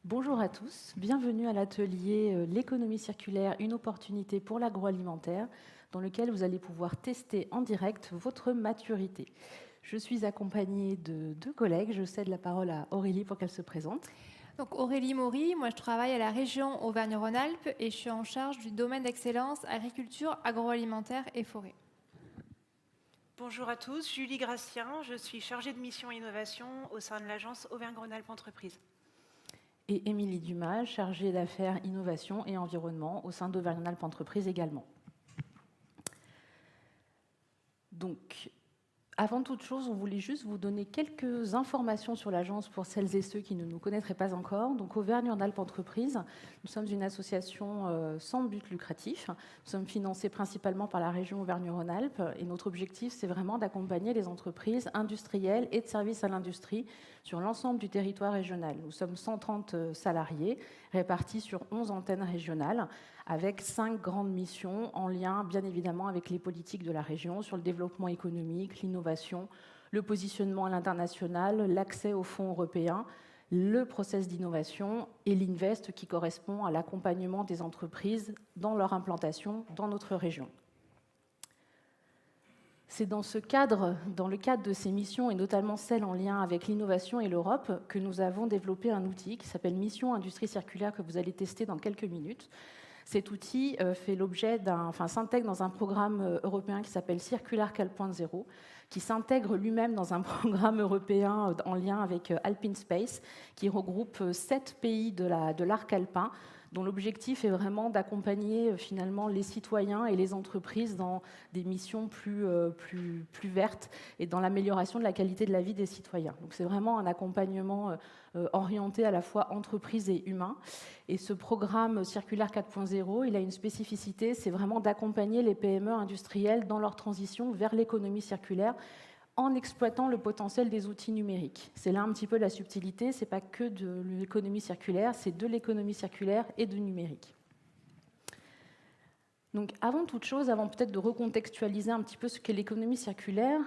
Bonjour à tous, bienvenue à l'atelier L'économie circulaire, une opportunité pour l'agroalimentaire, dans lequel vous allez pouvoir tester en direct votre maturité. Je suis accompagnée de deux collègues, je cède la parole à Aurélie pour qu'elle se présente. Donc Aurélie Maury, moi je travaille à la région Auvergne-Rhône-Alpes et je suis en charge du domaine d'excellence agriculture, agroalimentaire et forêt. Bonjour à tous, Julie Gracien, je suis chargée de mission innovation au sein de l'agence Auvergne-Rhône-Alpes Entreprises. Et Émilie Dumas, chargée d'affaires, innovation et environnement au sein d'Auvergne-Alpes Entreprises également. Donc, avant toute chose, on voulait juste vous donner quelques informations sur l'agence pour celles et ceux qui ne nous connaîtraient pas encore. Donc, Auvergne-Rhône-Alpes Entreprises, nous sommes une association sans but lucratif. Nous sommes financés principalement par la région Auvergne-Rhône-Alpes et notre objectif, c'est vraiment d'accompagner les entreprises industrielles et de services à l'industrie sur l'ensemble du territoire régional. Nous sommes 130 salariés répartis sur 11 antennes régionales avec 5 grandes missions en lien, bien évidemment, avec les politiques de la région sur le développement économique, l'innovation, le positionnement à l'international, l'accès aux fonds européens, le process d'innovation et l'Invest qui correspond à l'accompagnement des entreprises dans leur implantation dans notre région. C'est dans le cadre de ces missions, et notamment celles en lien avec l'innovation et l'Europe, que nous avons développé un outil qui s'appelle Mission Industrie Circulaire, que vous allez tester dans quelques minutes. Cet outil s'intègre dans un programme européen qui s'appelle Circular 4.0, qui s'intègre lui-même dans un programme européen en lien avec Alpine Space, qui regroupe 7 pays de l'arc alpin, dont l'objectif est vraiment d'accompagner finalement les citoyens et les entreprises dans des missions plus vertes et dans l'amélioration de la qualité de la vie des citoyens. Donc c'est vraiment un accompagnement orienté à la fois entreprise et humain. Et ce programme Circulaire 4.0, il a une spécificité, c'est vraiment d'accompagner les PME industrielles dans leur transition vers l'économie circulaire en exploitant le potentiel des outils numériques. C'est là un petit peu la subtilité, ce n'est pas que de l'économie circulaire, c'est de l'économie circulaire et du numérique. Donc avant toute chose, avant peut-être de recontextualiser un petit peu ce qu'est l'économie circulaire,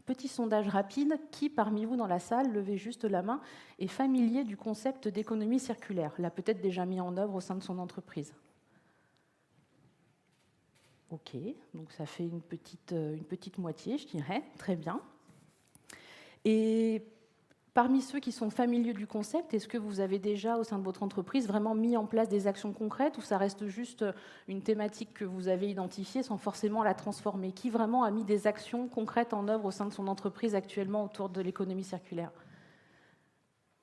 petit sondage rapide, qui parmi vous dans la salle, levez juste la main, est familier du concept d'économie circulaire, l'a peut-être déjà mis en œuvre au sein de son entreprise? Ok, donc ça fait une petite moitié, je dirais, très bien. Et parmi ceux qui sont familiers du concept, est-ce que vous avez déjà, au sein de votre entreprise, vraiment mis en place des actions concrètes ou ça reste juste une thématique que vous avez identifiée sans forcément la transformer? Qui vraiment a mis des actions concrètes en œuvre au sein de son entreprise actuellement autour de l'économie circulaire?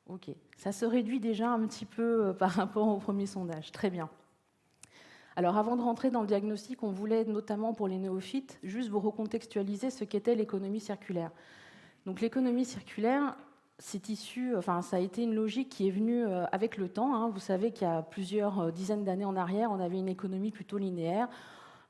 Ok, ça se réduit déjà un petit peu par rapport au premier sondage, très bien. Alors avant de rentrer dans le diagnostic, on voulait notamment pour les néophytes juste vous recontextualiser ce qu'était l'économie circulaire. Donc l'économie circulaire, ça a été une logique qui est venue avec le temps. Vous savez qu'il y a plusieurs dizaines d'années en arrière, on avait une économie plutôt linéaire.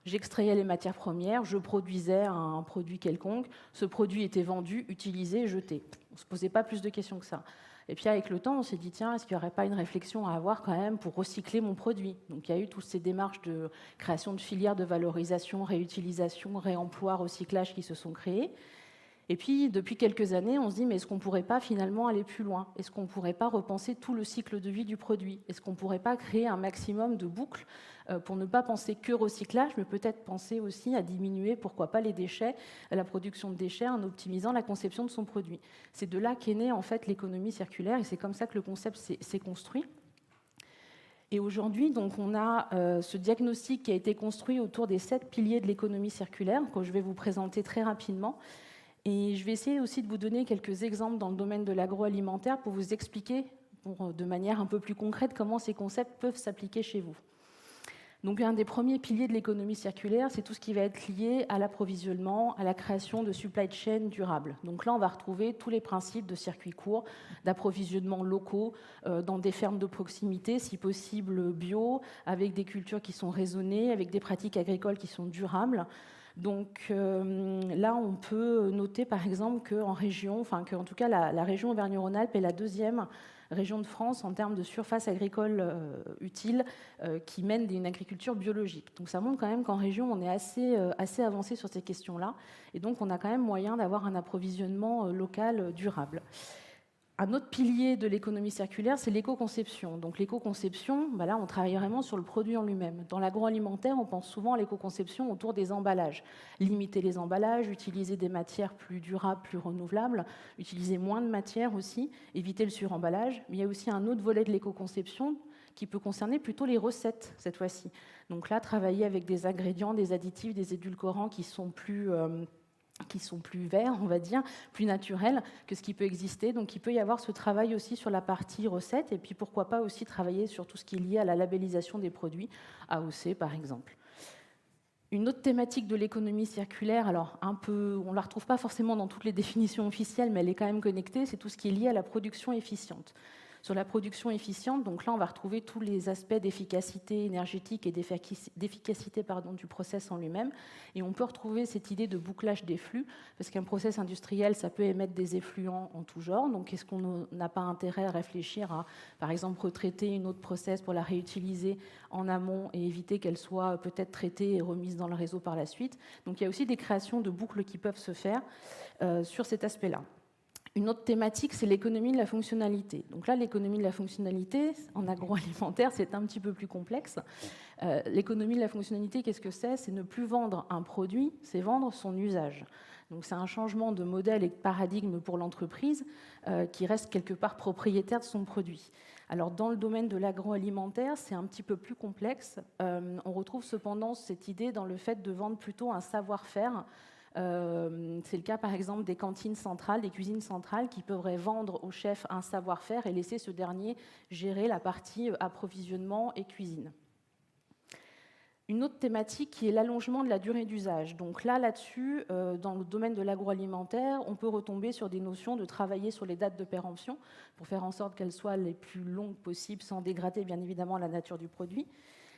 J'extrayais les matières premières, je produisais un produit quelconque, ce produit était vendu, utilisé, jeté. On ne se posait pas plus de questions que ça. Et puis avec le temps, on s'est dit, tiens, est-ce qu'il n'y aurait pas une réflexion à avoir quand même pour recycler mon produit? Donc il y a eu toutes ces démarches de création de filières de valorisation, réutilisation, réemploi, recyclage qui se sont créées. Et puis, depuis quelques années, on se dit, mais est-ce qu'on ne pourrait pas finalement aller plus loin? Est-ce qu'on ne pourrait pas repenser tout le cycle de vie du produit? Est-ce qu'on ne pourrait pas créer un maximum de boucles pour ne pas penser que recyclage, mais peut-être penser aussi à diminuer, pourquoi pas, les déchets, la production de déchets, en optimisant la conception de son produit? C'est de là qu'est née en fait l'économie circulaire, et c'est comme ça que le concept s'est construit. Et aujourd'hui, donc, on a ce diagnostic qui a été construit autour des 7 piliers de l'économie circulaire, que je vais vous présenter très rapidement. Et je vais essayer aussi de vous donner quelques exemples dans le domaine de l'agroalimentaire pour vous expliquer de manière un peu plus concrète comment ces concepts peuvent s'appliquer chez vous. Donc un des premiers piliers de l'économie circulaire, c'est tout ce qui va être lié à l'approvisionnement, à la création de supply chain durables. Donc là, on va retrouver tous les principes de circuits courts, d'approvisionnement locaux, dans des fermes de proximité, si possible bio, avec des cultures qui sont raisonnées, avec des pratiques agricoles qui sont durables. Donc là, on peut noter par exemple qu'en région, qu'en tout cas la région Auvergne-Rhône-Alpes est la deuxième région de France en termes de surface agricole utile qui mène une agriculture biologique. Donc ça montre quand même qu'en région, on est assez avancé sur ces questions-là. Et donc on a quand même moyen d'avoir un approvisionnement local durable. Un autre pilier de l'économie circulaire, c'est l'éco-conception. Donc l'éco-conception, là, on travaille vraiment sur le produit en lui-même. Dans l'agroalimentaire, on pense souvent à l'éco-conception autour des emballages. Limiter les emballages, utiliser des matières plus durables, plus renouvelables, utiliser moins de matières aussi, éviter le suremballage. Mais il y a aussi un autre volet de l'éco-conception qui peut concerner plutôt les recettes, cette fois-ci. Donc là, travailler avec des ingrédients, des additifs, des édulcorants qui sont plus verts, on va dire, plus naturels que ce qui peut exister. Donc il peut y avoir ce travail aussi sur la partie recette, et puis pourquoi pas aussi travailler sur tout ce qui est lié à la labellisation des produits, AOC par exemple. Une autre thématique de l'économie circulaire, alors on ne la retrouve pas forcément dans toutes les définitions officielles, mais elle est quand même connectée, c'est tout ce qui est lié à la production efficiente. Sur la production efficiente, donc là, on va retrouver tous les aspects d'efficacité énergétique et d'efficacité du process en lui-même. Et on peut retrouver cette idée de bouclage des flux, parce qu'un process industriel, ça peut émettre des effluents en tout genre. Donc, est-ce qu'on n'a pas intérêt à réfléchir à, par exemple, retraiter une autre process pour la réutiliser en amont et éviter qu'elle soit peut-être traitée et remise dans le réseau par la suite? Donc, il y a aussi des créations de boucles qui peuvent se faire sur cet aspect-là. Une autre thématique, c'est l'économie de la fonctionnalité. Donc là, l'économie de la fonctionnalité, en agroalimentaire, c'est un petit peu plus complexe. L'économie de la fonctionnalité, qu'est-ce que c'est? C'est ne plus vendre un produit, c'est vendre son usage. Donc c'est un changement de modèle et de paradigme pour l'entreprise qui reste quelque part propriétaire de son produit. Alors dans le domaine de l'agroalimentaire, c'est un petit peu plus complexe. On retrouve cependant cette idée dans le fait de vendre plutôt un savoir-faire. C'est le cas par exemple des cantines centrales, des cuisines centrales qui pourraient vendre au chef un savoir-faire et laisser ce dernier gérer la partie approvisionnement et cuisine. Une autre thématique qui est l'allongement de la durée d'usage. Donc là-dessus, dans le domaine de l'agroalimentaire, on peut retomber sur des notions de travailler sur les dates de péremption pour faire en sorte qu'elles soient les plus longues possibles sans dégrader bien évidemment la nature du produit.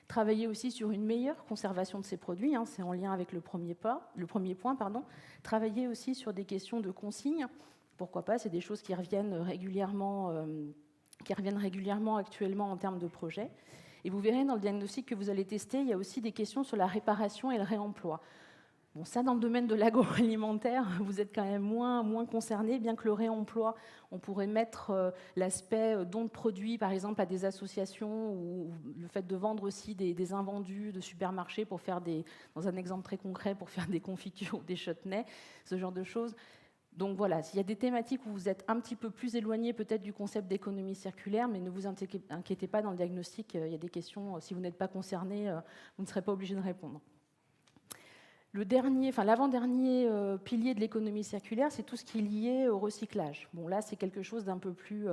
Travailler aussi sur une meilleure conservation de ces produits, c'est en lien avec le premier point. Travailler aussi sur des questions de consigne, pourquoi pas, c'est des choses qui reviennent régulièrement actuellement en termes de projets. Et vous verrez dans le diagnostic que vous allez tester, il y a aussi des questions sur la réparation et le réemploi. Bon, ça, dans le domaine de l'agroalimentaire, vous êtes quand même moins concernés, bien que le réemploi, on pourrait mettre l'aspect don de produits, par exemple, à des associations, ou le fait de vendre aussi des invendus de supermarchés pour faire dans un exemple très concret, pour faire des confitures ou des chutneys, ce genre de choses. Donc voilà, s'il y a des thématiques où vous êtes un petit peu plus éloigné peut-être du concept d'économie circulaire, mais ne vous inquiétez pas, dans le diagnostic, il y a des questions, si vous n'êtes pas concerné, vous ne serez pas obligé de répondre. L'avant-dernier pilier de l'économie circulaire, c'est tout ce qui est lié au recyclage. Bon, là, c'est quelque chose d'un peu plus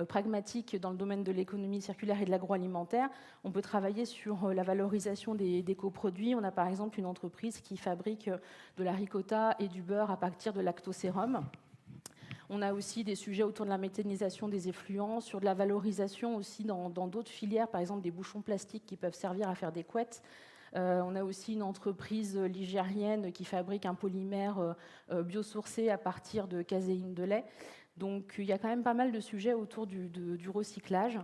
pragmatique dans le domaine de l'économie circulaire et de l'agroalimentaire. On peut travailler sur la valorisation des coproduits. On a par exemple une entreprise qui fabrique de la ricotta et du beurre à partir de lactosérum. On a aussi des sujets autour de la méthanisation des effluents, sur de la valorisation aussi dans d'autres filières, par exemple des bouchons plastiques qui peuvent servir à faire des couettes. On a aussi une entreprise ligérienne qui fabrique un polymère biosourcé à partir de caséine de lait. Donc il y a quand même pas mal de sujets autour du recyclage.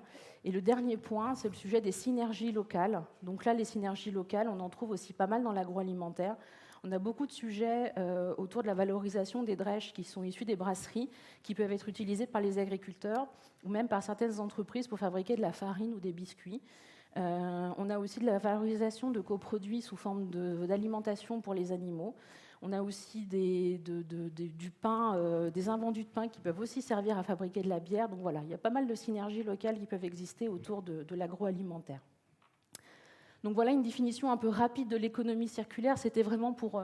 Et le dernier point, c'est le sujet des synergies locales. Donc là, les synergies locales, on en trouve aussi pas mal dans l'agroalimentaire. On a beaucoup de sujets autour de la valorisation des drèches qui sont issus des brasseries, qui peuvent être utilisées par les agriculteurs ou même par certaines entreprises pour fabriquer de la farine ou des biscuits. On a aussi de la valorisation de coproduits sous forme d'alimentation pour les animaux. On a aussi du pain, des invendus de pain qui peuvent aussi servir à fabriquer de la bière. Donc voilà, il y a pas mal de synergies locales qui peuvent exister autour de l'agroalimentaire. Donc voilà une définition un peu rapide de l'économie circulaire. C'était vraiment pour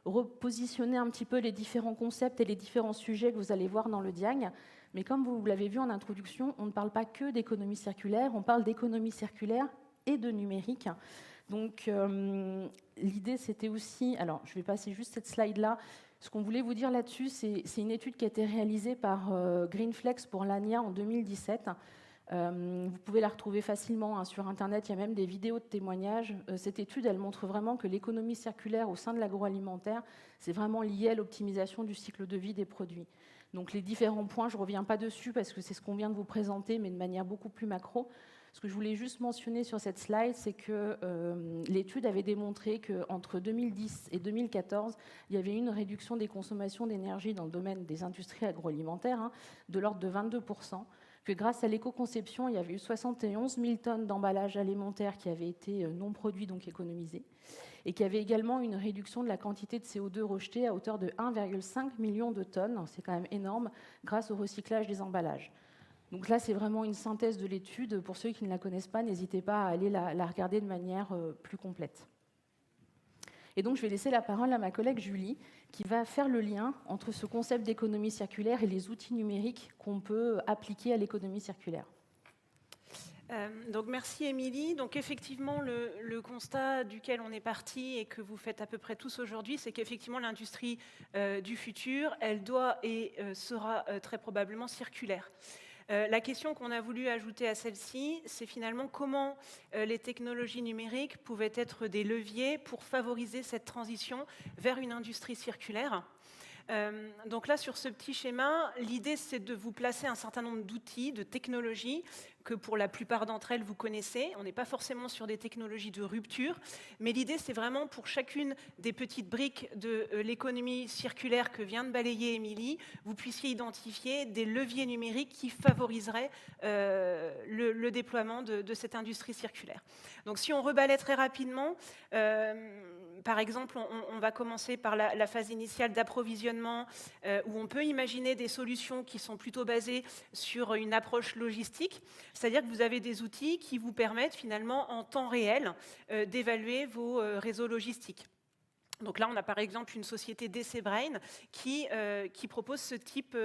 repositionner un petit peu les différents concepts et les différents sujets que vous allez voir dans le diag. Mais comme vous l'avez vu en introduction, on ne parle pas que d'économie circulaire, on parle d'économie circulaire et de numérique. Donc l'idée, c'était aussi... Alors, je vais passer juste cette slide-là. Ce qu'on voulait vous dire là-dessus, c'est une étude qui a été réalisée par Greenflex pour l'ANIA en 2017. Vous pouvez la retrouver facilement sur Internet, il y a même des vidéos de témoignages. Cette étude, elle montre vraiment que l'économie circulaire au sein de l'agroalimentaire, c'est vraiment lié à l'optimisation du cycle de vie des produits. Donc les différents points, je ne reviens pas dessus parce que c'est ce qu'on vient de vous présenter, mais de manière beaucoup plus macro. Ce que je voulais juste mentionner sur cette slide, c'est que l'étude avait démontré qu'entre 2010 et 2014, il y avait eu une réduction des consommations d'énergie dans le domaine des industries agroalimentaires de l'ordre de 22%, que grâce à l'éco-conception, il y avait eu 71 000 tonnes d'emballages alimentaires qui avaient été non produits, donc économisés, et qu'il y avait également une réduction de la quantité de CO2 rejetée à hauteur de 1,5 million de tonnes, c'est quand même énorme, grâce au recyclage des emballages. Donc là, c'est vraiment une synthèse de l'étude. Pour ceux qui ne la connaissent pas, n'hésitez pas à aller la regarder de manière plus complète. Et donc, je vais laisser la parole à ma collègue Julie, qui va faire le lien entre ce concept d'économie circulaire et les outils numériques qu'on peut appliquer à l'économie circulaire. Donc merci Émilie. Donc effectivement, le constat duquel on est parti et que vous faites à peu près tous aujourd'hui, c'est qu'effectivement l'industrie du futur, elle doit et sera très probablement circulaire. La question qu'on a voulu ajouter à celle-ci, c'est finalement comment les technologies numériques pouvaient être des leviers pour favoriser cette transition vers une industrie circulaire. Donc là, sur ce petit schéma, l'idée, c'est de vous placer un certain nombre d'outils, de technologies, que pour la plupart d'entre elles, vous connaissez. On n'est pas forcément sur des technologies de rupture, mais l'idée, c'est vraiment pour chacune des petites briques de l'économie circulaire que vient de balayer Émilie, vous puissiez identifier des leviers numériques qui favoriseraient le déploiement de cette industrie circulaire. Donc si on rebalaie très rapidement, par exemple, on va commencer par la phase initiale d'approvisionnement, où on peut imaginer des solutions qui sont plutôt basées sur une approche logistique, c'est-à-dire que vous avez des outils qui vous permettent finalement en temps réel d'évaluer vos réseaux logistiques. Donc là, on a par exemple une société DC Brain qui propose ce type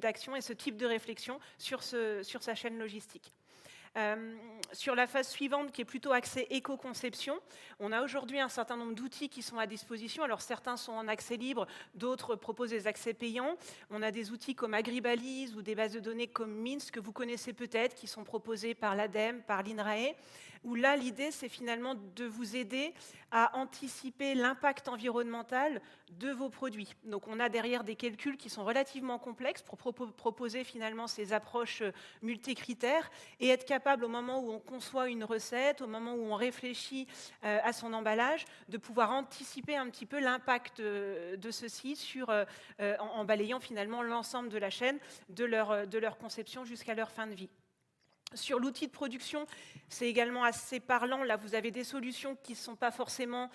d'action et ce type de réflexion sur sa chaîne logistique. Sur la phase suivante, qui est plutôt axée éco-conception, on a aujourd'hui un certain nombre d'outils qui sont à disposition. Alors certains sont en accès libre, d'autres proposent des accès payants. On a des outils comme Agribalise ou des bases de données comme MINS, que vous connaissez peut-être, qui sont proposées par l'ADEME, par l'INRAE, où là, l'idée, c'est finalement de vous aider à anticiper l'impact environnemental de vos produits. Donc on a derrière des calculs qui sont relativement complexes pour proposer finalement ces approches multicritères et être capable, au moment où on conçoit une recette, au moment où on réfléchit à son emballage, de pouvoir anticiper un petit peu l'impact de ceci en balayant finalement l'ensemble de la chaîne, de leur conception jusqu'à leur fin de vie. Sur l'outil de production, c'est également assez parlant. Là, vous avez des solutions qui ne sont pas forcément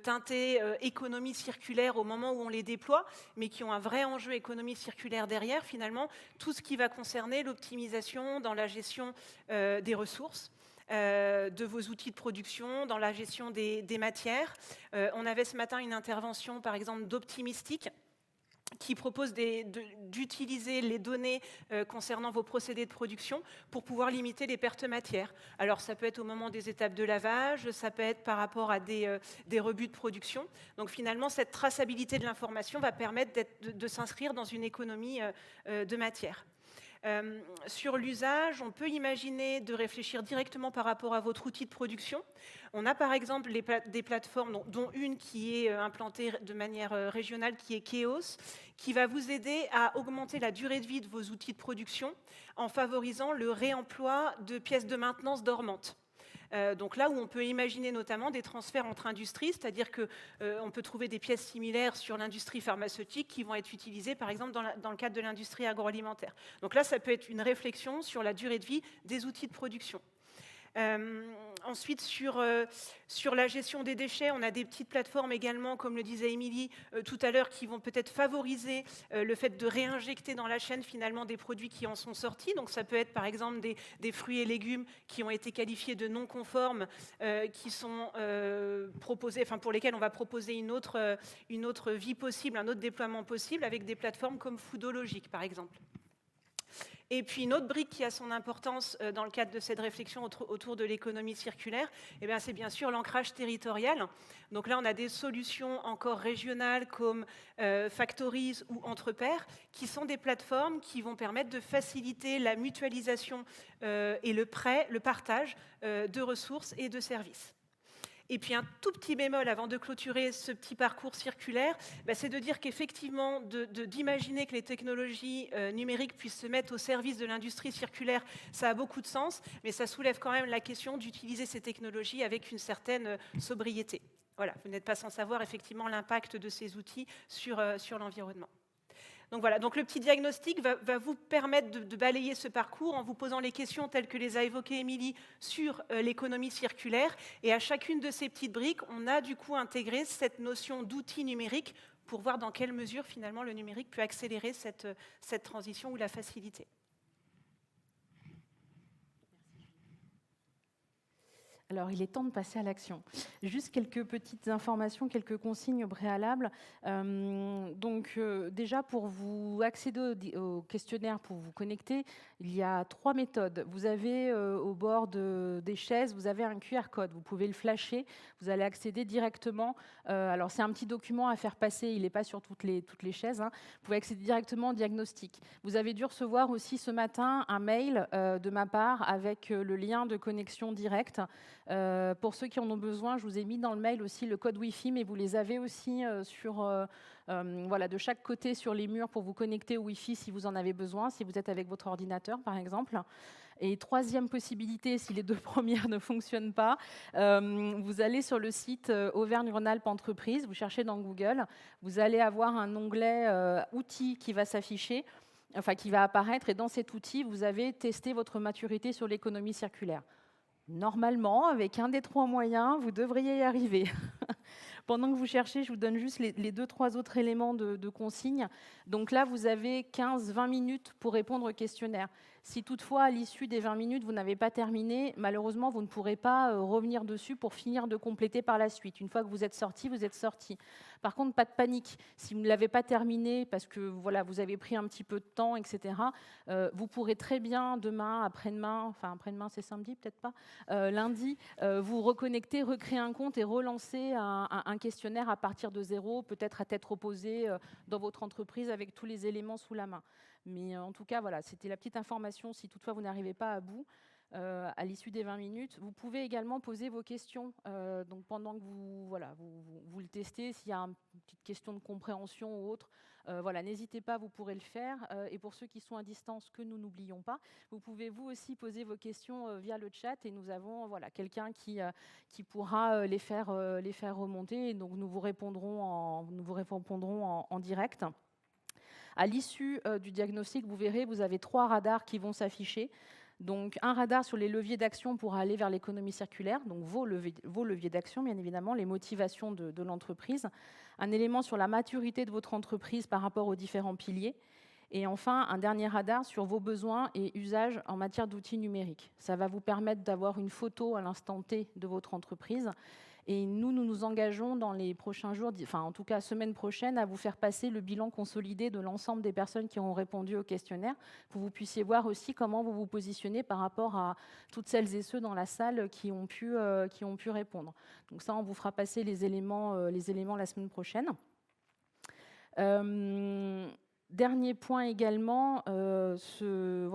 teintées économie circulaire au moment où on les déploie, mais qui ont un vrai enjeu économie circulaire derrière, finalement, tout ce qui va concerner l'optimisation dans la gestion des ressources. De vos outils de production, dans la gestion des matières. On avait ce matin une intervention, par exemple, d'Optimistic, qui propose d'utiliser les données concernant vos procédés de production pour pouvoir limiter les pertes matières. Alors ça peut être au moment des étapes de lavage, ça peut être par rapport à des rebuts de production. Donc finalement, cette traçabilité de l'information va permettre de s'inscrire dans une économie de matière. Sur l'usage, on peut imaginer de réfléchir directement par rapport à votre outil de production. On a par exemple des plateformes, dont une qui est implantée de manière régionale, qui est Keos, qui va vous aider à augmenter la durée de vie de vos outils de production en favorisant le réemploi de pièces de maintenance dormantes. Donc là où on peut imaginer notamment des transferts entre industries, c'est-à-dire qu'on peut trouver des pièces similaires sur l'industrie pharmaceutique qui vont être utilisées par exemple dans le cadre de l'industrie agroalimentaire. Donc là, ça peut être une réflexion sur la durée de vie des outils de production. Ensuite, sur la gestion des déchets, on a des petites plateformes également, comme le disait Émilie tout à l'heure, qui vont peut-être favoriser le fait de réinjecter dans la chaîne finalement des produits qui en sont sortis. Donc ça peut être par exemple des fruits et légumes qui ont été qualifiés de non conformes, qui sont proposés, enfin pour lesquels on va proposer une autre vie possible, un autre déploiement possible avec des plateformes comme Foodologique par exemple. Et puis une autre brique qui a son importance dans le cadre de cette réflexion autour de l'économie circulaire, c'est bien sûr l'ancrage territorial. Donc là, on a des solutions encore régionales comme Factories ou Entrepairs, qui sont des plateformes qui vont permettre de faciliter la mutualisation et le partage de ressources et de services. Et puis un tout petit bémol avant de clôturer ce petit parcours circulaire, c'est de dire qu'effectivement, d'imaginer que les technologies numériques puissent se mettre au service de l'industrie circulaire, ça a beaucoup de sens, mais ça soulève quand même la question d'utiliser ces technologies avec une certaine sobriété. Voilà, vous n'êtes pas sans savoir effectivement l'impact de ces outils sur l'environnement. Donc voilà, donc le petit diagnostic va vous permettre de balayer ce parcours en vous posant les questions telles que les a évoquées Émilie sur l'économie circulaire. Et à chacune de ces petites briques, on a du coup intégré cette notion d'outil numérique pour voir dans quelle mesure finalement le numérique peut accélérer cette transition ou la faciliter. Alors, il est temps de passer à l'action. Juste quelques petites informations, quelques consignes préalables. Déjà, pour vous accéder au questionnaire, pour vous connecter, il y a 3 méthodes. Vous avez au bord des chaises, vous avez un QR code. Vous pouvez le flasher. Vous allez accéder directement. Alors, c'est un petit document à faire passer. Il n'est pas sur toutes les chaises. Vous pouvez accéder directement au diagnostic. Vous avez dû recevoir aussi ce matin un mail de ma part avec le lien de connexion directe. Pour ceux qui en ont besoin, je vous ai mis dans le mail aussi le code Wi-Fi, mais vous les avez aussi de chaque côté sur les murs pour vous connecter au Wi-Fi si vous en avez besoin, si vous êtes avec votre ordinateur par exemple. Et troisième possibilité, si les 2 premières ne fonctionnent pas, vous allez sur le site Auvergne-Rhône-Alpes Entreprises, vous cherchez dans Google, vous allez avoir un onglet outils qui va s'afficher, qui va apparaître, et dans cet outil, vous avez testé votre maturité sur l'économie circulaire. Normalement, avec un des 3 moyens, vous devriez y arriver. Pendant que vous cherchez, je vous donne juste les 2-3 autres éléments de consigne. Donc là, vous avez 15-20 minutes pour répondre au questionnaire. Si toutefois, à l'issue des 20 minutes, vous n'avez pas terminé, malheureusement, vous ne pourrez pas revenir dessus pour finir de compléter par la suite. Une fois que vous êtes sorti, vous êtes sorti. Par contre, pas de panique. Si vous ne l'avez pas terminé parce que vous avez pris un petit peu de temps, etc., vous pourrez très bien demain, après-demain, après-demain c'est samedi, peut-être pas, lundi, vous reconnecter, recréer un compte et relancer un questionnaire à partir de zéro, peut-être à tête reposée dans votre entreprise avec tous les éléments sous la main. Mais en tout cas, voilà, c'était la petite information si toutefois vous n'arrivez pas à bout. À l'issue des 20 minutes. Vous pouvez également poser vos questions donc pendant que vous le testez. S'il y a une petite question de compréhension ou autre, n'hésitez pas, vous pourrez le faire. Et pour ceux qui sont à distance, que nous n'oublions pas, vous pouvez vous aussi poser vos questions via le chat et nous avons quelqu'un qui pourra les faire remonter. Et donc nous vous répondrons en direct. À l'issue du diagnostic, vous verrez, vous avez 3 radars qui vont s'afficher. Donc, un radar sur les leviers d'action pour aller vers l'économie circulaire, donc vos leviers d'action, bien évidemment, les motivations de l'entreprise. Un élément sur la maturité de votre entreprise par rapport aux différents piliers. Et enfin, un dernier radar sur vos besoins et usages en matière d'outils numériques. Ça va vous permettre d'avoir une photo à l'instant T de votre entreprise. Et nous nous engageons dans les prochains jours, en tout cas semaine prochaine, à vous faire passer le bilan consolidé de l'ensemble des personnes qui ont répondu au questionnaire, pour que vous puissiez voir aussi comment vous vous positionnez par rapport à toutes celles et ceux dans la salle qui ont pu répondre. Donc ça, on vous fera passer les éléments la semaine prochaine. Dernier point également, ce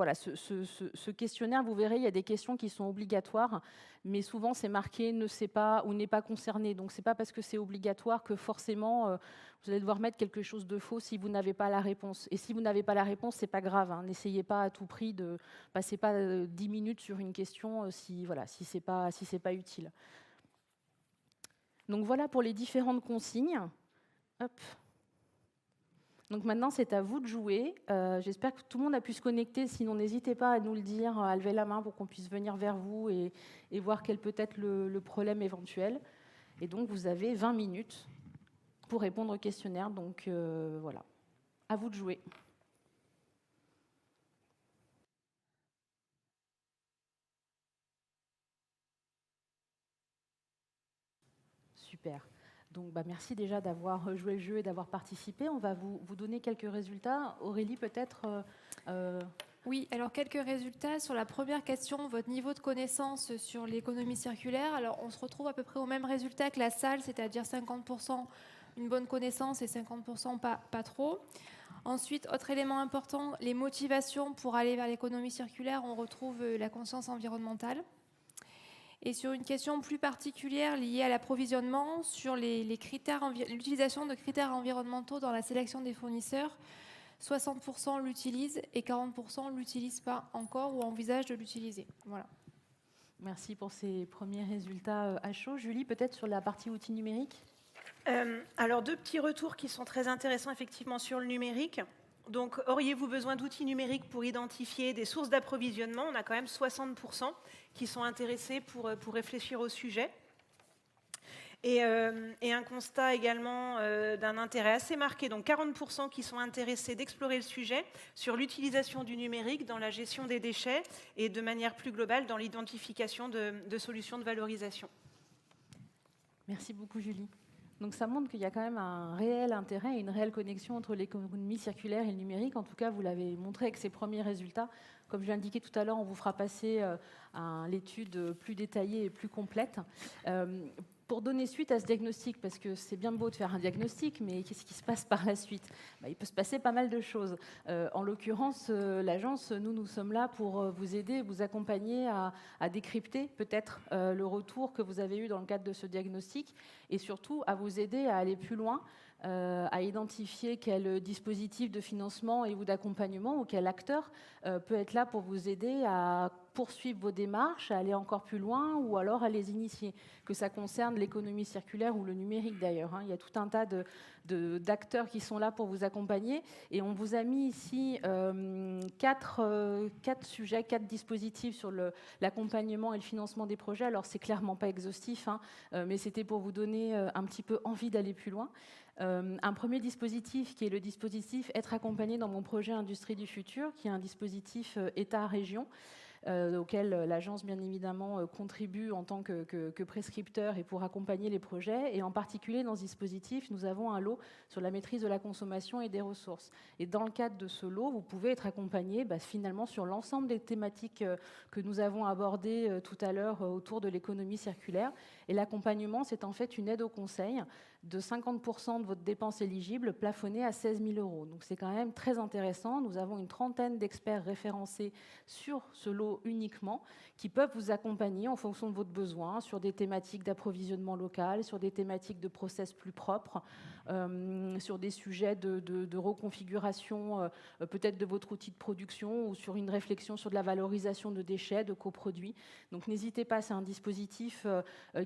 questionnaire, vous verrez, il y a des questions qui sont obligatoires, mais souvent c'est marqué « ne sait pas » ou « n'est pas concerné ». Donc ce n'est pas parce que c'est obligatoire que forcément vous allez devoir mettre quelque chose de faux si vous n'avez pas la réponse. Et si vous n'avez pas la réponse, ce n'est pas grave. N'essayez pas à tout prix de passer pas 10 minutes sur une question si ce n'est pas utile. Donc voilà pour les différentes consignes. Hop. Donc maintenant, c'est à vous de jouer. J'espère que tout le monde a pu se connecter. Sinon, n'hésitez pas à nous le dire, à lever la main pour qu'on puisse venir vers vous et voir quel peut être le problème éventuel. Et donc, vous avez 20 minutes pour répondre au questionnaire. Donc, voilà. À vous de jouer. Super. Donc, merci déjà d'avoir joué le jeu et d'avoir participé. On va vous donner quelques résultats. Aurélie, peut-être Oui, alors quelques résultats. Sur la première question, votre niveau de connaissance sur l'économie circulaire. Alors, on se retrouve à peu près au même résultat que la salle, c'est-à-dire 50% une bonne connaissance et 50% pas trop. Ensuite, autre élément important, les motivations pour aller vers l'économie circulaire, on retrouve la conscience environnementale. Et sur une question plus particulière liée à l'approvisionnement, sur l'utilisation de critères environnementaux dans la sélection des fournisseurs, 60% l'utilisent et 40% ne l'utilisent pas encore ou envisagent de l'utiliser. Voilà. Merci pour ces premiers résultats à chaud. Julie, peut-être sur la partie outils numériques ? Alors, 2 petits retours qui sont très intéressants effectivement sur le numérique. Donc, auriez-vous besoin d'outils numériques pour identifier des sources d'approvisionnement ? On a quand même 60% qui sont intéressés pour réfléchir au sujet. Et un constat également d'un intérêt assez marqué, donc 40% qui sont intéressés d'explorer le sujet sur l'utilisation du numérique dans la gestion des déchets et de manière plus globale dans l'identification de solutions de valorisation. Merci beaucoup, Julie. Donc ça montre qu'il y a quand même un réel intérêt et une réelle connexion entre l'économie circulaire et le numérique. En tout cas, vous l'avez montré avec ces premiers résultats. Comme je l'ai indiqué tout à l'heure, on vous fera passer à l'étude plus détaillée et plus complète. Pour donner suite à ce diagnostic, parce que c'est bien beau de faire un diagnostic, mais qu'est-ce qui se passe par la suite ? Il peut se passer pas mal de choses. En l'occurrence, l'agence, nous sommes là pour vous aider, vous accompagner à décrypter peut-être le retour que vous avez eu dans le cadre de ce diagnostic et surtout à vous aider à aller plus loin, à identifier quel dispositif de financement et ou d'accompagnement ou quel acteur peut être là pour vous aider à poursuivre vos démarches, à aller encore plus loin ou alors à les initier, que ça concerne l'économie circulaire ou le numérique d'ailleurs. Il y a tout un tas d'acteurs qui sont là pour vous accompagner et on vous a mis ici 4 sujets, 4 dispositifs sur l'accompagnement et le financement des projets. Alors c'est clairement pas exhaustif, mais c'était pour vous donner un petit peu envie d'aller plus loin. Un premier dispositif qui est le dispositif Être accompagné dans mon projet Industrie du futur, qui est un dispositif État-région, auquel l'agence bien évidemment contribue en tant que prescripteur et pour accompagner les projets. Et en particulier dans ce dispositif, nous avons un lot sur la maîtrise de la consommation et des ressources. Et dans le cadre de ce lot, vous pouvez être accompagné finalement sur l'ensemble des thématiques que nous avons abordées tout à l'heure autour de l'économie circulaire. Et l'accompagnement, c'est en fait une aide au conseil de 50% de votre dépense éligible plafonnée à 16 000 €. Donc c'est quand même très intéressant. Nous avons une trentaine d'experts référencés sur ce lot uniquement qui peuvent vous accompagner en fonction de votre besoin sur des thématiques d'approvisionnement local, sur des thématiques de process plus propres, sur des sujets de reconfiguration peut-être de votre outil de production ou sur une réflexion sur de la valorisation de déchets, de coproduits. Donc n'hésitez pas, c'est un dispositif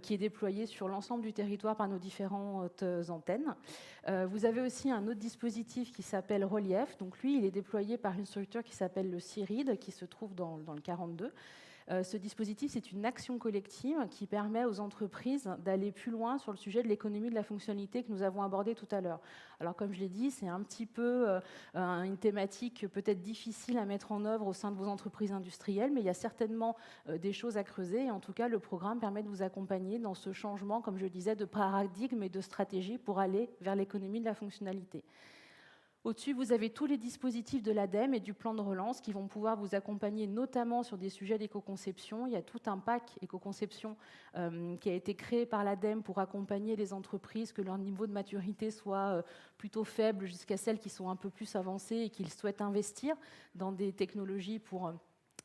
qui est déployé sur l'ensemble du territoire par nos différentes antennes. Vous avez aussi un autre dispositif qui s'appelle Relief. Donc lui, il est déployé par une structure qui s'appelle le CIRID, qui se trouve dans le 42. Ce dispositif, c'est une action collective qui permet aux entreprises d'aller plus loin sur le sujet de l'économie de la fonctionnalité que nous avons abordé tout à l'heure. Alors, comme je l'ai dit, c'est un petit peu une thématique peut-être difficile à mettre en œuvre au sein de vos entreprises industrielles, mais il y a certainement des choses à creuser. Et en tout cas, le programme permet de vous accompagner dans ce changement, comme je disais, de paradigme et de stratégie pour aller vers l'économie de la fonctionnalité. Au-dessus, vous avez tous les dispositifs de l'ADEME et du plan de relance qui vont pouvoir vous accompagner notamment sur des sujets d'éco-conception. Il y a tout un pack éco-conception qui a été créé par l'ADEME pour accompagner les entreprises, que leur niveau de maturité soit plutôt faible jusqu'à celles qui sont un peu plus avancées et qui souhaitent investir dans des technologies pour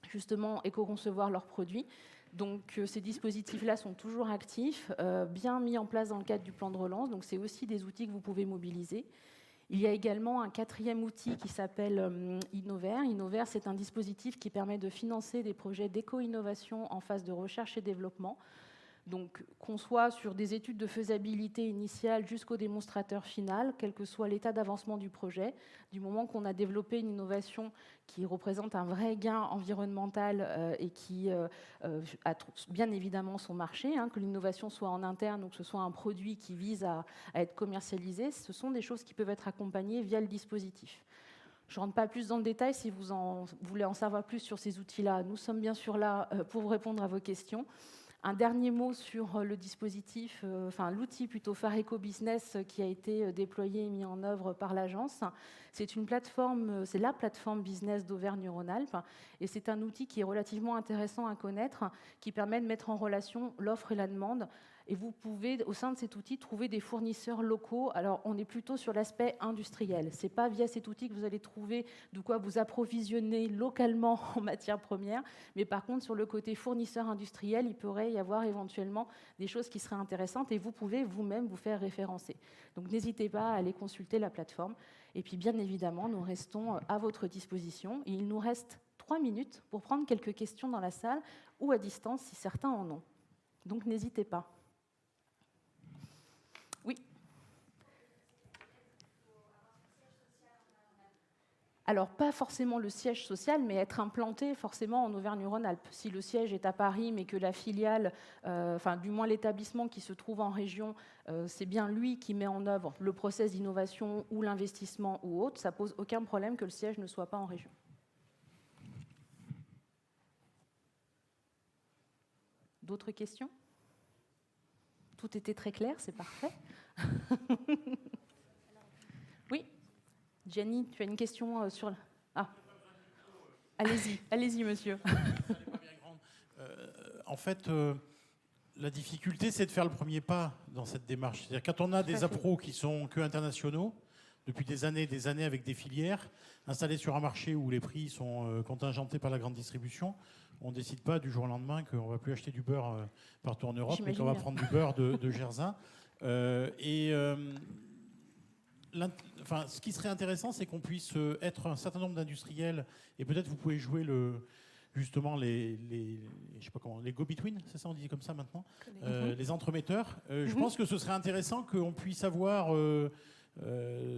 justement éco-concevoir leurs produits. Donc ces dispositifs-là sont toujours actifs, bien mis en place dans le cadre du plan de relance. Donc c'est aussi des outils que vous pouvez mobiliser. Il y a également un 4e outil qui s'appelle Innover. Innover, c'est un dispositif qui permet de financer des projets d'éco-innovation en phase de recherche et développement. Donc, qu'on soit sur des études de faisabilité initiale jusqu'au démonstrateur final, quel que soit l'état d'avancement du projet, du moment qu'on a développé une innovation qui représente un vrai gain environnemental et qui a bien évidemment son marché, que l'innovation soit en interne ou que ce soit un produit qui vise à être commercialisé, ce sont des choses qui peuvent être accompagnées via le dispositif. Je ne rentre pas plus dans le détail. Si vous voulez en savoir plus sur ces outils-là, nous sommes bien sûr là pour vous répondre à vos questions. Un dernier mot sur le dispositif, l'outil plutôt Phare Eco-Business qui a été déployé et mis en œuvre par l'agence. C'est une plateforme, c'est la plateforme business d'Auvergne-Rhône-Alpes et c'est un outil qui est relativement intéressant à connaître, qui permet de mettre en relation l'offre et la demande et vous pouvez, au sein de cet outil, trouver des fournisseurs locaux. Alors, on est plutôt sur l'aspect industriel. Ce n'est pas via cet outil que vous allez trouver de quoi vous approvisionner localement en matières premières, mais par contre, sur le côté fournisseur industriel, il pourrait y avoir éventuellement des choses qui seraient intéressantes et vous pouvez vous-même vous faire référencer. Donc, n'hésitez pas à aller consulter la plateforme. Et puis, bien évidemment, nous restons à votre disposition. Et il nous reste 3 minutes pour prendre quelques questions dans la salle ou à distance si certains en ont. Donc, n'hésitez pas. Oui. Alors, pas forcément le siège social, mais être implanté forcément en Auvergne-Rhône-Alpes. Si le siège est à Paris, mais que la filiale, enfin du moins l'établissement qui se trouve en région, c'est bien lui qui met en œuvre le process d'innovation ou l'investissement ou autre, ça pose aucun problème que le siège ne soit pas en région. D'autres questions? Tout était très clair, c'est parfait. Oui, Jenny, tu as une question sur... Ah, allez-y, monsieur. En fait, la difficulté, c'est de faire le premier pas dans cette démarche. C'est-à-dire quand on a des appros qui sont que internationaux, depuis des années avec des filières, installées sur un marché où les prix sont contingentés par la grande distribution, on ne décide pas du jour au lendemain qu'on ne va plus acheter du beurre partout en Europe, mais qu'on va prendre du beurre de Jersey. Enfin, ce qui serait intéressant, c'est qu'on puisse être un certain nombre d'industriels, et peut-être vous pouvez jouer justement je sais pas comment, les go-between, c'est ça, on dit comme ça maintenant, les entremetteurs. Je pense que ce serait intéressant qu'on puisse avoir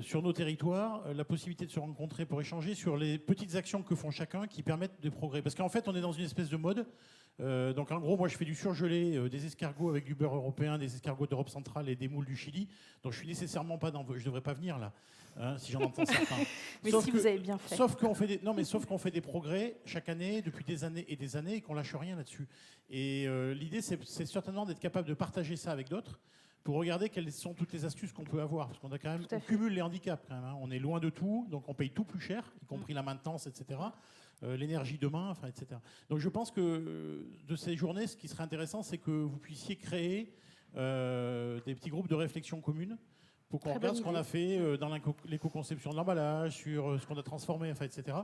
sur nos territoires la possibilité de se rencontrer pour échanger sur les petites actions que font chacun qui permettent de progrès. Parce qu'en fait, on est dans une espèce de mode. Donc en gros, moi je fais du surgelé, des escargots avec du beurre européen, des escargots d'Europe centrale et des moules du Chili. Donc je suis nécessairement pas dans... Je devrais pas venir là, hein, si j'en entends certains. Mais sauf si vous avez bien fait. Sauf qu'on fait fait des progrès chaque année, depuis des années et qu'on lâche rien là-dessus. Et l'idée, c'est certainement d'être capable de partager ça avec d'autres pour regarder quelles sont toutes les astuces qu'on peut avoir. Parce qu'on a quand même, on cumule les handicaps quand même. Hein. On est loin de tout, donc on paye tout plus cher, y compris la maintenance, etc. L'énergie demain, enfin, etc. Donc je pense que de ces journées, ce qui serait intéressant, c'est que vous puissiez créer des petits groupes de réflexion communes pour qu'on regarde ce qu'on a fait dans l'éco-conception de l'emballage, sur ce qu'on a transformé, enfin, etc.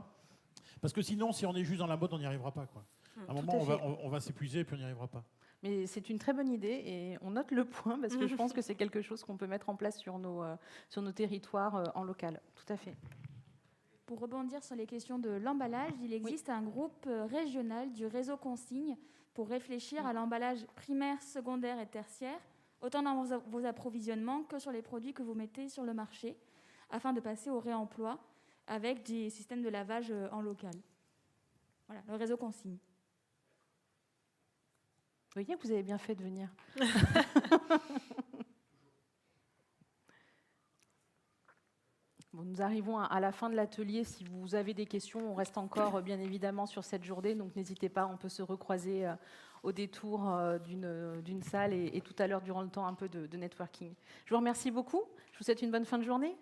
Parce que sinon, si on est juste dans la mode, on n'y arrivera pas, quoi. À un moment, on va s'épuiser et puis on n'y arrivera pas. Mais c'est une très bonne idée et on note le point parce que je pense que c'est quelque chose qu'on peut mettre en place sur nos territoires en local. Tout à fait. Pour rebondir sur les questions de l'emballage, il existe un groupe régional du réseau consigne pour réfléchir à l'emballage primaire, secondaire et tertiaire, autant dans vos approvisionnements que sur les produits que vous mettez sur le marché, afin de passer au réemploi avec des systèmes de lavage en local. Voilà, le réseau consigne. Vous voyez que vous avez bien fait de venir. Bon, nous arrivons à la fin de l'atelier. Si vous avez des questions, on reste encore bien évidemment sur cette journée, donc n'hésitez pas, on peut se recroiser au détour d'une salle et tout à l'heure durant le temps un peu de networking. Je vous remercie beaucoup, je vous souhaite une bonne fin de journée.